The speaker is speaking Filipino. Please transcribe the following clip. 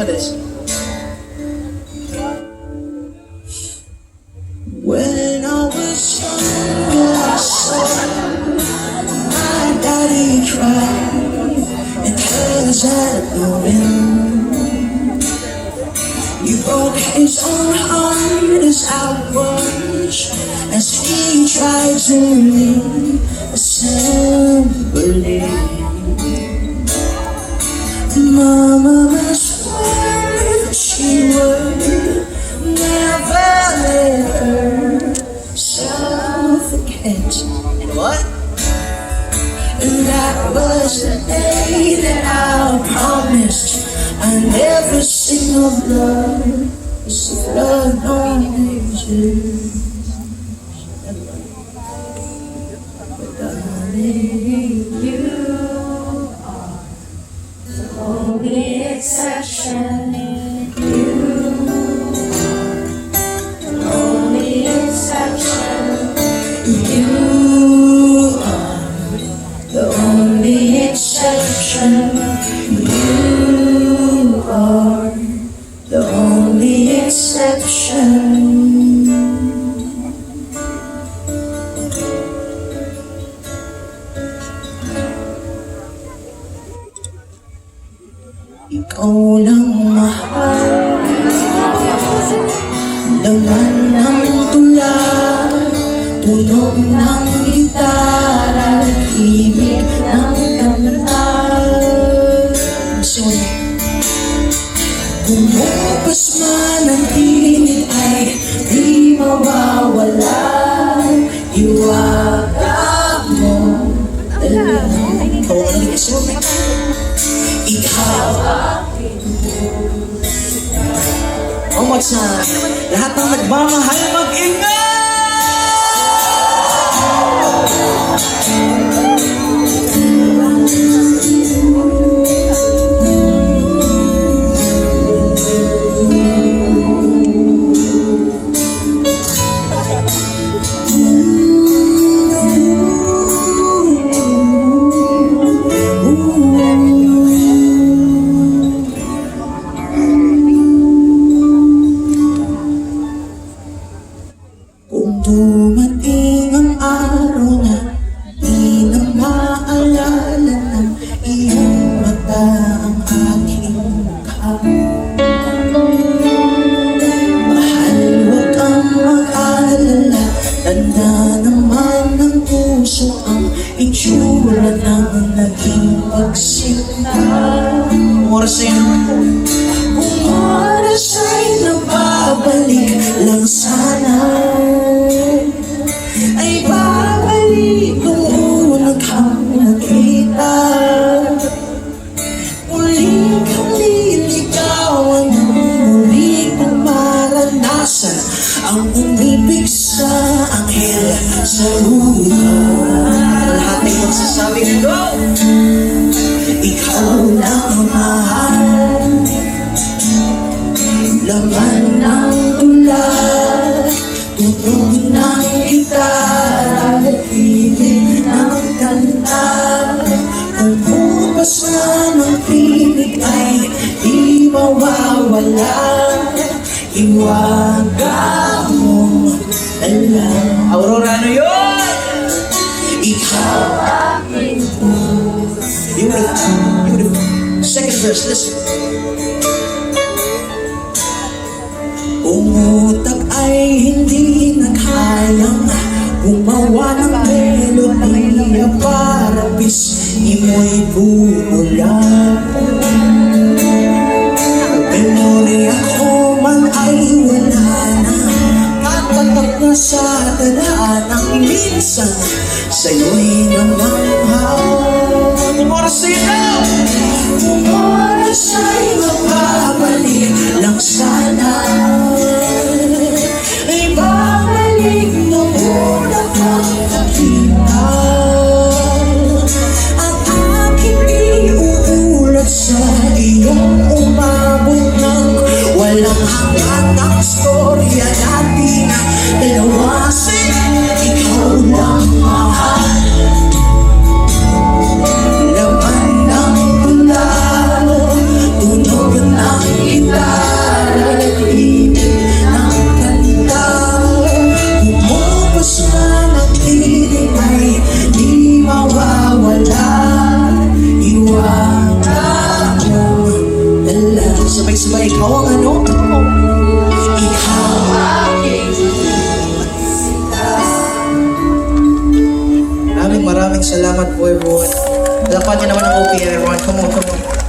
Know this. When I was younger, I saw my daddy cry and tears at the wind. He broke his own heart as I watched as he tried to reassemble it. Mama must work, she would never let herself forget. And what? And that was the day that I promised I'd never sing of love, as if love don't exist. But darling, you are the only exception. You are the only exception. You are the only exception. Ikaw lang mahal, laman ng tula, tunog ng gitara, ibig ng kanta. Kumupas man ang tinig ay di mawawala. Iwaga mo talagang ikaw aking puso. One more time. Lahat ng nagmamahal mag-ingat! Kung dumating ang araw na di na maalala ng iyong mata ang aking mukha, mahal, huwag kang mag-alala. Tanda naman ng puso ang itsura ng naging pagsinta. Oras yan. Kung oras ay nababalik lang sana, ay babalik nung unang kang nakita. Muling kang liligawan, muling kang maranasan ang umibig sa anghel sa lupa. Lahat ay magsasabi ng go! Ikaw lang ang mahal, laman ng tula, tunog ng gitara, ibig ng kanta. Kung bukas na ng pinig ay di mawawala. Iwaga mo lang. Aurora, ano yun? Ikaw aking puso. Beautiful. Second verse, listen. Kung utak ay hindi na kayang gumawa ng melodiya para pisngi mo'y bumulan, memorya ko man ay wala na, tatatak na sa tadhanang minsan sa'yo'y namanghaw. Kung oras sa'yo na! Kung oras ay mababalik lang sana, ay babalik nung una kang nakita. Ang aking iuulat sa iyong umabot ng walang hanggan ang storya natin dalawa. Ikaw lang mahal, laman ng tula, tunog ng salamat po everyone. Lapan niyo naman ang OPM everyone. Come on, come on.